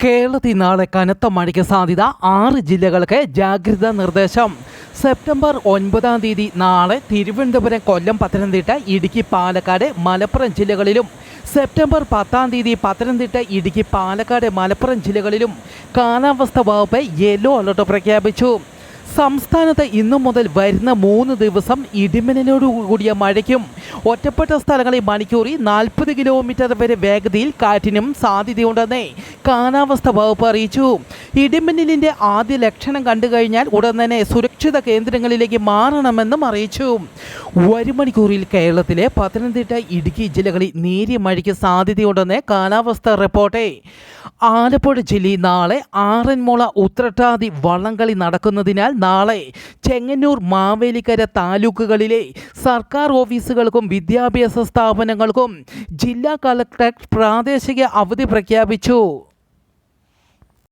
കേരളത്തിൽ നാളെ കനത്ത മഴയ്ക്ക് സാധ്യത 6 ജില്ലകൾക്ക് ജാഗ്രതാ നിർദ്ദേശം. സെപ്റ്റംബർ 9-ാം തീയതി നാളെ തിരുവനന്തപുരം, കൊല്ലം, പത്തനംതിട്ട, ഇടുക്കി, പാലക്കാട്, മലപ്പുറം ജില്ലകളിലും സെപ്റ്റംബർ 10-ാം തീയതി പത്തനംതിട്ട, ഇടുക്കി, പാലക്കാട്, മലപ്പുറം ജില്ലകളിലും കാലാവസ്ഥാ വകുപ്പ് യെല്ലോ അലർട്ട് പ്രഖ്യാപിച്ചു. സംസ്ഥാനത്ത് ഇന്നു മുതൽ വരുന്ന 3 ദിവസം ഇടിമിന്നലോട് കൂടിയ മഴയ്ക്കും ഒറ്റപ്പെട്ട സ്ഥലങ്ങളിൽ മണിക്കൂറിൽ 40 കിലോമീറ്റർ വരെ വേഗതയിൽ കാറ്റിനും സാധ്യതയുണ്ടെന്ന് കാലാവസ്ഥാ വകുപ്പ് അറിയിച്ചു. ഇടിമിന്നലിൻ്റെ ആദ്യ ലക്ഷണം കണ്ടു കഴിഞ്ഞാൽ ഉടൻ തന്നെ സുരക്ഷിത കേന്ദ്രങ്ങളിലേക്ക് മാറണമെന്നും അറിയിച്ചു. ഒരു മണിക്കൂറിൽ കേരളത്തിലെ പത്തനംതിട്ട, ഇടുക്കി ജില്ലകളിൽ നേരിയ മഴയ്ക്ക് സാധ്യതയുണ്ടെന്ന് കാലാവസ്ഥാ റിപ്പോർട്ട്. ആലപ്പുഴ ജില്ലയിൽ നാളെ ആറന്മുള ഉത്രട്ടാതി വള്ളംകളി നടക്കുന്നതിനാൽ നാളെ ചെങ്ങന്നൂർ, മാവേലിക്കര താലൂക്കുകളിലെ സർക്കാർ ഓഫീസുകൾക്കും വിദ്യാഭ്യാസ സ്ഥാപനങ്ങൾക്കും ജില്ലാ കളക്ടർ പ്രാദേശിക അവധി പ്രഖ്യാപിച്ചു.